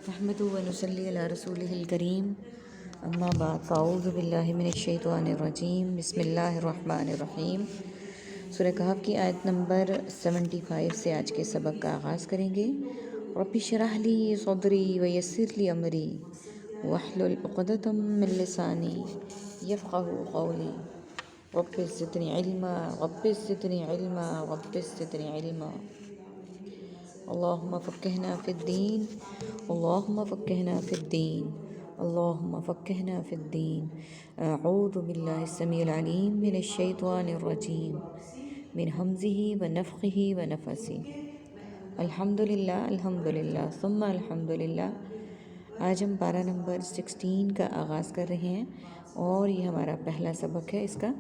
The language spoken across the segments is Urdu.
نحمدہ و نصلی علی رسولہ الکریم اما بعد فاعوذ باللہ من الشیطان الرجیم بسم اللہ الرحمن الرحیم۔ سورہ کہف کی آیت نمبر 75 سے آج کے سبق کا آغاز کریں گے۔ رب اشرح لی صدری ویسر لی امری واحلل عقدۃ من لسانی یفقہوا قولی رب زدنی علما رب زدنی علما رب زدنی علما۔ اللہم فقہنا فی الدین اللہم فقہنا فی الدین اللہم فقہنا فی الدین۔ اعوذ باللہ السمیع العلیم من الشیطان الرجیم من ہمزہ ونفخہ ونفثہ۔ الحمدللہ ثم الحمدللہ۔ آج ہم پارہ نمبر 16 کا آغاز کر رہے ہیں اور یہ ہمارا پہلا سبق ہے اس کا،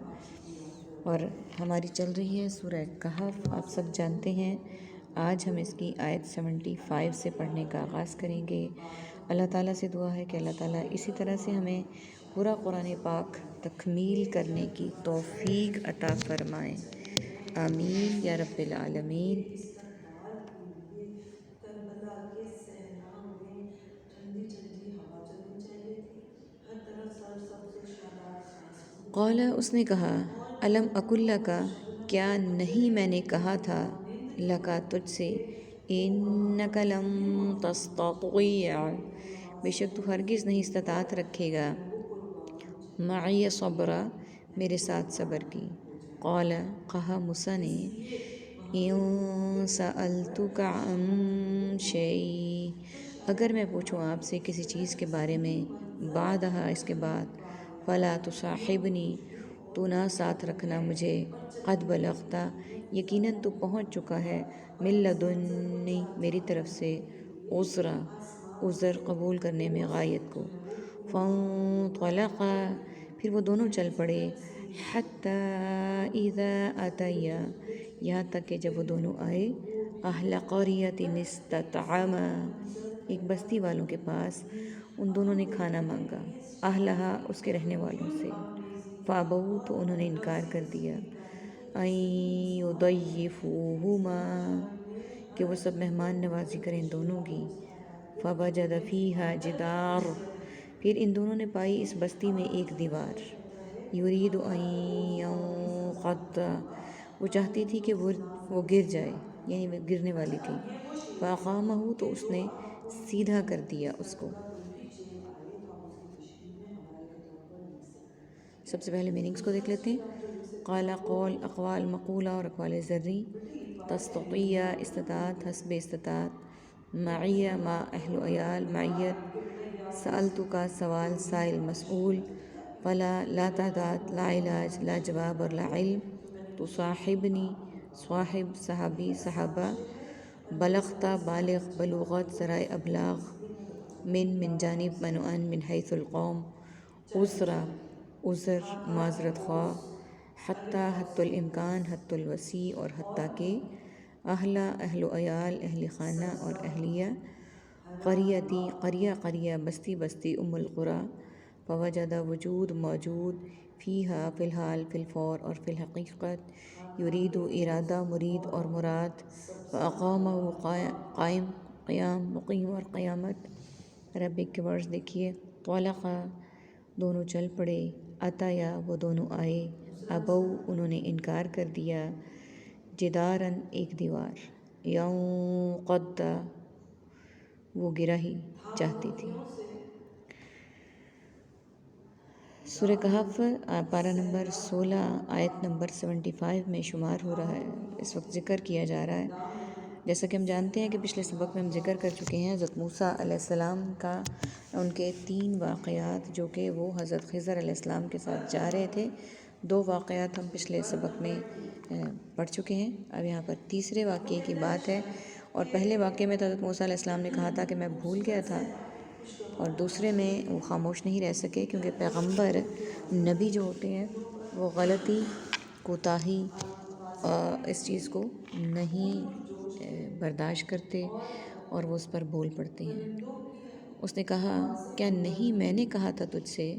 اور ہماری چل رہی ہے سورہ کہف، آپ سب جانتے ہیں۔ آج ہم اس کی آیت 75 سے پڑھنے کا آغاز کریں گے۔ اللہ تعالیٰ سے دعا ہے کہ اللہ تعالیٰ اسی طرح سے ہمیں پورا قرآن پاک تکمیل کرنے کی توفیق عطا فرمائیں، آمین یا رب العالمین۔ قال، اس نے کہا، الم اقل لک، کیا نہیں میں نے کہا تھا، لکا تجھ سے، انک لن تستطیع، بے شک تو ہرگز نہیں استطاعت رکھے گا، معی صبرا، میرے ساتھ صبر کی۔ قال، کہا موسیٰ نے، ان سألتک عن شیء، اگر میں پوچھوں آپ سے کسی چیز کے بارے میں، بعدہا، اس کے بعد، فلا تصاحبنی، تو نہ ساتھ رکھنا مجھے، قد بلغت، یقیناً تو پہنچ چکا ہے، من لدنی، میری طرف سے، عذرا، عذر قبول کرنے میں غایت کو۔ فانطلقا، پھر وہ دونوں چل پڑے، حتی اذا اتیا، یہاں تک کہ جب وہ دونوں آئے، اہل قریۃ استطعما، ایک بستی والوں کے پاس، ان دونوں نے کھانا مانگا، اہلہا، اس کے رہنے والوں سے، فابوا، تو انہوں نے انکار کر دیا، ان یضیفوہما، کہ وہ سب مہمان نوازی کریں دونوں کی، فوجد فیہا جدار، پھر ان دونوں نے پائی اس بستی میں ایک دیوار، یرید ان ینقض، وہ چاہتی تھی کہ وہ گر جائے، یعنی وہ گرنے والی تھی، فاقامہ، تو اس نے سیدھا کر دیا اس کو۔ سب سے پہلے میننگز کو دیکھ لیتے ہیں۔ قال، قول، اقوال مقولہ اور اقوال ضرری، تستطیع، استطاعت، حسب استطاعت، معیہ، ما، اہل و عیال، معیت، سألتو کا سوال، سائل مسئول، فلا، لا تعداد، لا علاج، لا جواب اور لا علم، تو صاحبنی، صاحب، صحابی، صحابہ، بلغتا، بالغ، بلوغت، ذرائع ابلاغ، من جانب، من من حیث القوم، عذرا، عذر، معذرت خواہ، حتی، حتی الامکان، حتی الوسیع، اور حتیٰ کہ، اہلا، اہل و عیال، اہل خانہ اور اہلیہ، قریتی، قریہ، قریہ، بستی، بستی، ام القریٰ، فوجد، وجود، موجود، فیہا، فی الحال، فی الفور اور فی الحقیقت، یرید، ارادہ، مرید اور مراد، فاقامہ، قائم، قیام، مقیم اور قیامت۔ عربک کے ورڈز دیکھیے، طلقا، دونوں چل پڑے، اتیا، وہ دونوں آئے، ابو، انہوں نے انکار کر دیا، جداراً، ایک دیوار، ینقض، وہ گرا ہی چاہتی تھی۔ سورہ کہف پارہ نمبر 16 آیت نمبر 75 میں شمار ہو رہا ہے، اس وقت ذکر کیا جا رہا ہے۔ جیسا کہ ہم جانتے ہیں کہ پچھلے سبق میں ہم ذکر کر چکے ہیں حضرت موسیٰ علیہ السلام کا، ان کے 3 واقعات، جو کہ وہ حضرت خضر علیہ السلام کے ساتھ جا رہے تھے۔ 2 واقعات ہم پچھلے سبق میں پڑھ چکے ہیں، اب یہاں پر تیسرے واقعے کی بات ہے، اور پہلے واقعے میں حضرت موسیٰ علیہ السلام نے کہا تھا کہ میں بھول گیا تھا، اور دوسرے میں وہ خاموش نہیں رہ سکے، کیونکہ پیغمبر، نبی جو ہوتے ہیں وہ غلطی، کوتاہی، اس چیز کو نہیں برداشت کرتے، اور وہ اس پر بول پڑتے ہیں۔ اس نے کہا، کیا نہیں میں نے کہا تھا تجھ سے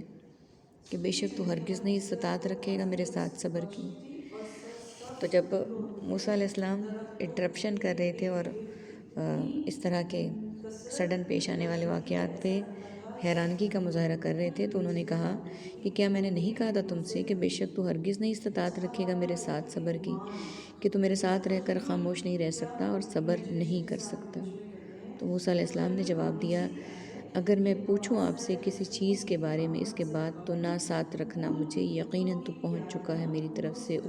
کہ بے شک تو ہرگز نہیں استطاعت رکھے گا میرے ساتھ صبر کی۔ تو جب موسیٰ علیہ السلام انٹرپشن کر رہے تھے اور اس طرح کے سڈن پیش آنے والے واقعات پہ حیرانگی کا مظاہرہ کر رہے تھے، تو انہوں نے کہا کہ کیا میں نے نہیں کہا تھا تم سے کہ بے شک تو ہرگز نہیں استطاعت رکھے گا میرے ساتھ صبر کی، کہ تو میرے ساتھ رہ کر خاموش نہیں رہ سکتا اور صبر نہیں کر سکتا۔ تو موسیٰ علیہ السلام نے جواب دیا، اگر میں پوچھوں آپ سے کسی چیز کے بارے میں اس کے بعد تو نہ ساتھ رکھنا مجھے، یقیناً تو پہنچ چکا ہے میری طرف سے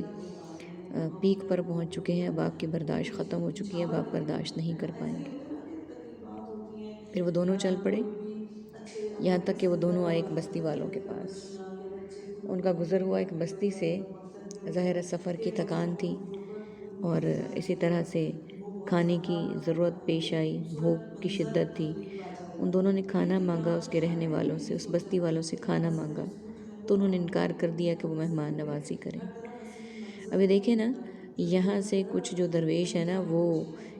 پسندیدہ جو باتیں ہیں وہ ہم پیک پر کہیں پہنچ چکے ہیں، اب آپ کی برداشت کچھ ختم ہو چکی ہے، اب نچھاور آپ دیتے برداشت ہیں نہیں نا، کر ایسے پائیں بھی گے۔ ہوتے ہیں نا کہ تقریبات ہوتی ہیں پھر وہ دونوں یا چل پڑے، کوئی بھی اچھے یہاں ہمارے تک کہ وہ پسندیدہ دونوں آئے ایک روایت بستی ہوتی والوں ہے کے یا پاس۔ بچیاں یا بچے ان کوئی کا اپنے گزر ہوا ایک والدین بستی سے، وغیرہ کا مقصد یہ ہوتا ظاہر ہے سفر کہ کی بچوں تھکان کو تھی غربت پوری اور کی جائے، اسی جو طرح سے وہ بہت کھانے کی زیادہ ضرورت پیش آئی، خوبصورت بھوک کی منظر شدت تھی۔ تخلیق ہوا چاہے ان دونوں نے تو کھانا لیکن مانگا یہاں اس پر کے رہنے شاعر نے والوں سے، یہ اس سوچا بستی والوں سے کہ کھانا ہنستے مانگا، مسکوت تو رہو انہوں نے اور انکار کر دیا کہ وہ ملک سے مہمان لگے، نوازی کریں۔ ہر طرف حسین ابھی منظر دیکھیں نا، یہاں سے ذرا کچھ جو درویش ہیں نا، وہ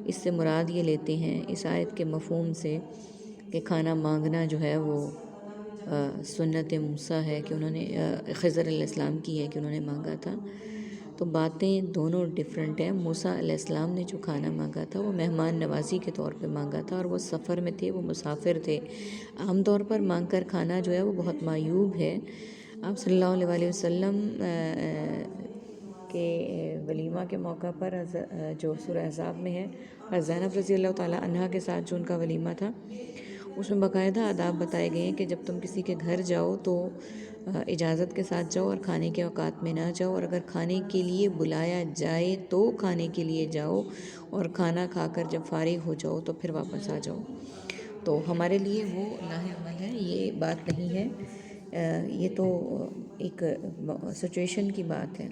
اس سے مراد یہ لیتے ہیں اس آیت کے مفہوم سے کہ کھانا مانگنا جو ہے وہ سنت موسیٰ ہے، کہ انہوں نے خضر علیہ السلام کی ہے کہ انہوں نے مانگا تھا۔ تو باتیں دونوں ڈیفرنٹ ہیں۔ موسیٰ علیہ السلام نے جو کھانا مانگا تھا وہ مہمان نوازی کے طور پہ مانگا تھا، اور وہ سفر میں تھے، وہ مسافر تھے۔ عام طور پر مانگ کر کھانا جو ہے وہ بہت معیوب ہے۔ آپ صلی اللہ علیہ وآلہ وسلم کے ولیمہ کے موقع پر جو سورہ احزاب میں ہے، حضرت زینب رضی اللہ تعالیٰ عنہا کے ساتھ جو ان کا ولیمہ تھا، اس میں باقاعدہ آداب بتائے گئے ہیں کہ جب تم کسی کے گھر جاؤ تو اجازت کے ساتھ جاؤ اور کھانے کے اوقات میں نہ جاؤ، اور اگر کھانے کے لیے بلایا جائے تو کھانے کے لیے جاؤ، اور کھانا کھا کر جب فارغ ہو جاؤ تو پھر واپس آ جاؤ۔ تو ہمارے لیے وہ لاہ عمل ہے، یہ بات نہیں ہے، یہ تو ایک سچویشن کی بات ہے۔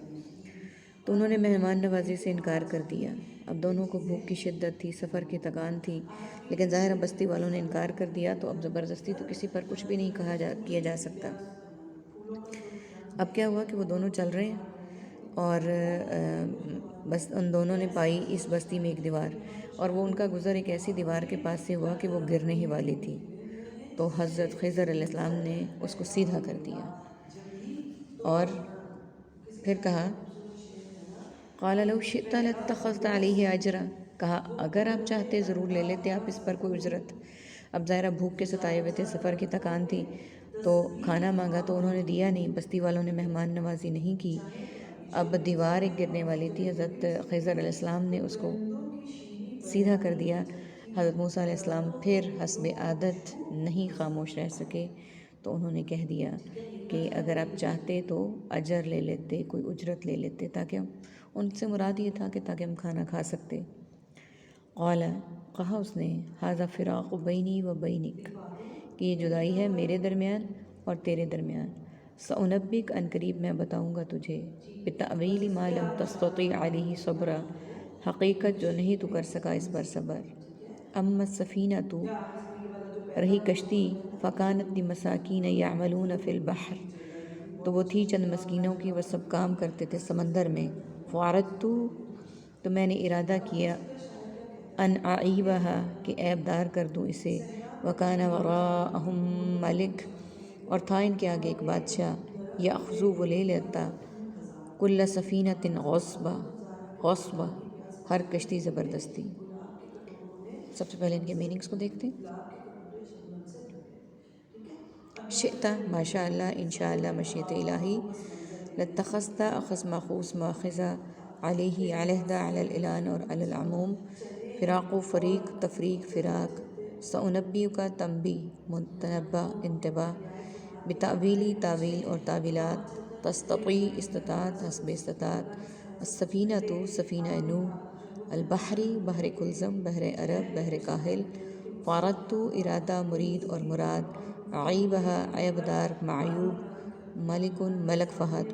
تو انہوں نے مہمان نوازی سے انکار کر دیا۔ اب دونوں کو بھوک کی شدت تھی، سفر کی تھکان تھی، لیکن ظاہر بستی والوں نے انکار کر دیا، تو اب زبردستی تو کسی پر کچھ بھی نہیں کیا جا سکتا۔ اب کیا ہوا کہ وہ دونوں چل رہے ہیں، اور بس ان دونوں نے پائی اس بستی میں ایک دیوار، اور وہ ان کا گزر ایک ایسی دیوار کے پاس سے ہوا کہ وہ گرنے ہی والی تھی۔ تو حضرت خضر علیہ السلام نے اس کو سیدھا کر دیا، اور پھر کہا، قال لو شئت لاتخذت علیہ اجرا، کہا اگر آپ چاہتے ضرور لے لیتے آپ اس پر کوئی اجرت۔ اب ظاہرہ بھوک کے ستائے ہوئے تھے، سفر کی تکان تھی، تو کھانا مانگا تو انہوں نے دیا نہیں، بستی والوں نے مہمان نوازی نہیں کی۔ اب دیوار ایک گرنے والی تھی، حضرت خضر علیہ السلام نے اس کو سیدھا کر دیا۔ حضرت موسیٰ علیہ السلام پھر حسب عادت نہیں خاموش رہ سکے، تو انہوں نے کہہ دیا کہ اگر آپ چاہتے تو اجر لے لیتے، کوئی اجرت لے لیتے، تاکہ ہم، ان سے مراد یہ تھا کہ تاکہ ہم کھانا کھا سکتے۔ قال، کہا اس نے، ھذا فراق بینی و بینک، کہ یہ جدائی ہے میرے درمیان اور تیرے درمیان۔ سأنبئک، ان قریب میں بتاؤں گا تجھے، بتأویل ما لم تستطع علیہ صبرا، حقیقت جو نہیں تو کر سکا اس پر صبر۔ اما السفینۃ، رہی کشتی، فکانت لمساکین یعملون فی البحر، تو وہ تھی چند مسکینوں کی، وہ سب کام کرتے تھے سمندر میں۔ فاردت، تو میں نے ارادہ کیا، ان اعیبھا، کہ عیب دار کر دوں اسے۔ وکان وراءہم ملک، اور تھا ان کے آگے ایک بادشاہ، یاخذ، وہ لے لیتا، کل سفینۃ غصبا، غصبا، ہر کشتی زبردستی۔ سب سے پہلے ان کے میننگز کو دیکھتے ہیں۔ شئت، ماشاء اللہ، انشاء اللہ، مشیت الہی، لاتخذت، اخذ ماخوذ ماخذہ، علیہ، علیحدہ، علی الاعلان اور علی العموم، فراق و فریق، تفریق، فراق، سأنبئک، تنبیہ، متنبہ، انتباہ، بتأویل، تاویل اور تاویلات، تستطیع، استطاعت، حسب استطاعت، السفینۃ، سفینہ نوح، البحری، بحر کلثم، بحر عرب، بحر کاہل، فاردت، ارادہ، مرید اور مراد، عیبھا، عیب دار، معیوب، ملک، ملک، فہد،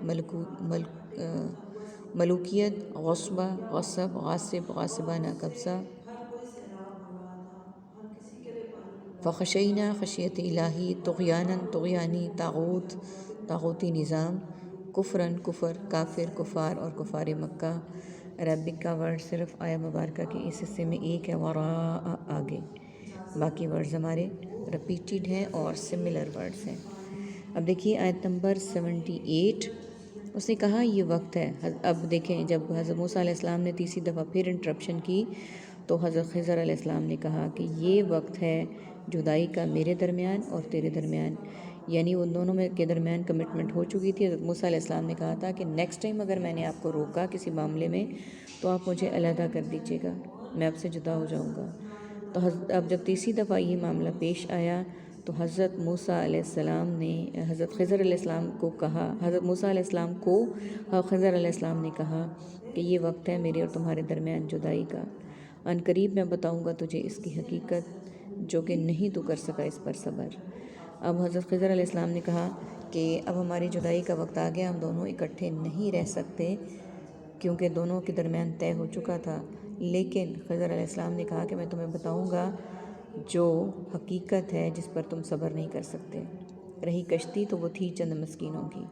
ملوکیت، غصبہ، غصب، غاصب، غاصبانہ قبضہ، فخشینا، خشیت الہی، طغیانا، طغیانی، طاغوت، طاغوتی نظام، کفراً، کفر، کافر، کفار اور کفار مکہ۔ عربک کا ورڈ صرف آیہ مبارکہ کے اس حصے میں ایک ہے، وراء، آگے۔ باقی ورڈز ہمارے رپیٹیڈ ہیں اور سملر ورڈز ہیں۔ اب دیکھیے آیت نمبر 78، اس نے کہا یہ وقت ہے۔ اب دیکھیں جب حضرت موسیٰ علیہ السلام نے تیسری دفعہ پھر انٹرپشن کی تو حضرت خضر علیہ السلام نے کہا کہ یہ وقت ہے جدائی کا میرے درمیان اور تیرے درمیان، یعنی ان دونوں میں کے درمیان کمٹمنٹ ہو چکی تھی۔ حضرت موسیٰ علیہ السلام نے کہا تھا کہ نیکسٹ ٹائم اگر میں نے آپ کو روکا کسی معاملے میں تو آپ مجھے علیحدہ کر دیجیے گا، میں آپ سے جدا ہو جاؤں گا۔ تو اب جب تیسری دفعہ یہ معاملہ پیش آیا تو حضرت موسیٰ علیہ السلام نے حضرت خضر علیہ السلام کو کہا، حضرت موسیٰ علیہ السلام کو خضر علیہ السلام نے کہا کہ یہ وقت ہے میرے اور تمہارے درمیان جدائی کا، عن قریب میں بتاؤں گا تجھے اس کی حقیقت جو کہ نہیں تو کر سکا اس پر صبر۔ اب حضرت خضر علیہ السلام نے کہا کہ اب ہماری جدائی کا وقت آ گیا، ہم دونوں اکٹھے نہیں رہ سکتے کیونکہ دونوں کے درمیان طے ہو چکا تھا، لیکن خضر علیہ السلام نے کہا کہ میں تمہیں بتاؤں گا جو حقیقت ہے جس پر تم صبر نہیں کر سکتے۔ رہی کشتی تو وہ تھی چند مسکینوں کی۔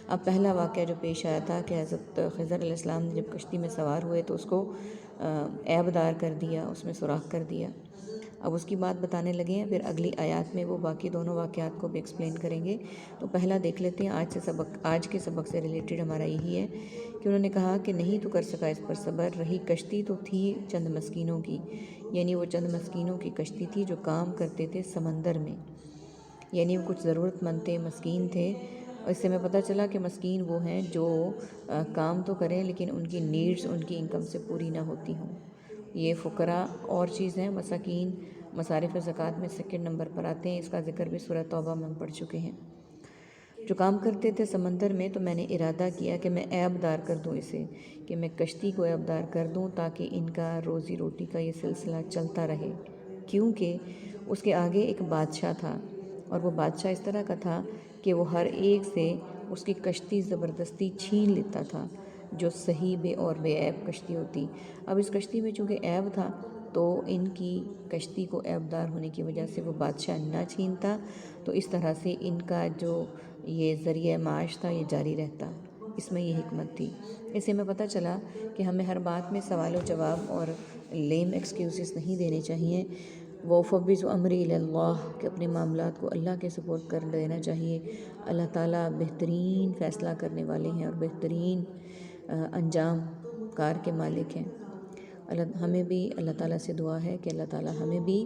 اب پہلا واقعہ جو پیش آیا تھا کہ حضرت خضر علیہ السلام نے جب کشتی میں سوار ہوئے تو اس کو عیب دار کر دیا، اس میں سوراخ کر دیا۔ اب اس کی بات بتانے لگے ہیں، پھر اگلی آیات میں وہ باقی دونوں واقعات کو بھی ایکسپلین کریں گے۔ تو پہلا دیکھ لیتے ہیں، آج کے سبق سے ریلیٹڈ ہمارا یہی ہے کہ انہوں نے کہا کہ نہیں تو کر سکا اس پر صبر، رہی کشتی تو تھی چند مسکینوں کی، یعنی وہ چند مسکینوں کی کشتی تھی جو کام کرتے تھے سمندر میں، یعنی وہ کچھ ضرورت مند تھے، مسکین تھے۔ اور اس سے ہمیں پتہ چلا کہ مسکین وہ ہیں جو کام تو کریں لیکن ان کی نیڈز ان کی انکم سے پوری نہ ہوتی ہوں۔ یہ فقراء اور چیز ہیں، مساکین مصارف زکوٰۃ میں سیکنڈ نمبر پر آتے ہیں، اس کا ذکر بھی سورہ توبہ میں ہم پڑھ چکے ہیں۔ جو کام کرتے تھے سمندر میں، تو میں نے ارادہ کیا کہ میں عیب دار کر دوں اسے، کہ میں کشتی کو عیب دار کر دوں تاکہ ان کا روزی روٹی کا یہ سلسلہ چلتا رہے، کیونکہ اس کے آگے ایک بادشاہ تھا اور وہ بادشاہ اس طرح کا تھا کہ وہ ہر ایک سے اس کی کشتی زبردستی چھین لیتا تھا، جو صحیح بے عیب کشتی ہوتی۔ اب اس کشتی میں چونکہ عیب تھا تو ان کی کشتی کو عیب دار ہونے کی وجہ سے وہ بادشاہ نہ چھینتا، تو اس طرح سے ان کا جو یہ ذریعہ معاش تھا یہ جاری رہتا۔ اس میں یہ حکمت تھی۔ اس سے ہمیں پتہ چلا کہ ہمیں ہر بات میں سوال و جواب اور لیم ایکسکیوزز نہیں دینے چاہیے۔ وَأُفَوِّضُ أَمْرِي إِلَى اللَّهِ کہ اپنے معاملات کو اللہ کے سپرد کر دینا چاہیے۔ اللہ تعالیٰ بہترین فیصلہ کرنے والے ہیں اور بہترین انجام کار کے مالک ہیں۔ ہمیں بھی اللہ تعالیٰ سے دعا ہے کہ اللہ تعالیٰ ہمیں بھی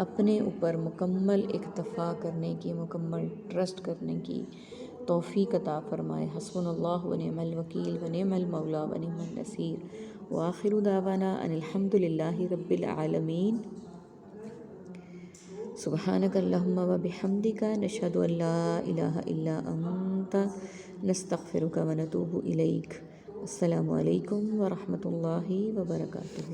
اپنے اوپر مکمل اکتفا کرنے کی، مکمل ٹرسٹ کرنے کی توفیق عطا فرمائے۔ حسبنا اللہ ونعم الوکیل ونعم المولا ونعم النصیر۔ وآخر دعوانا ان الحمد للہ رب العالمین۔ سبحانک اللہم وبحمدک نشہد ان لا الہ الا انت نستغفرک ونتوب الیک۔ السلام علیکم ورحمۃ اللہ وبرکاتہ۔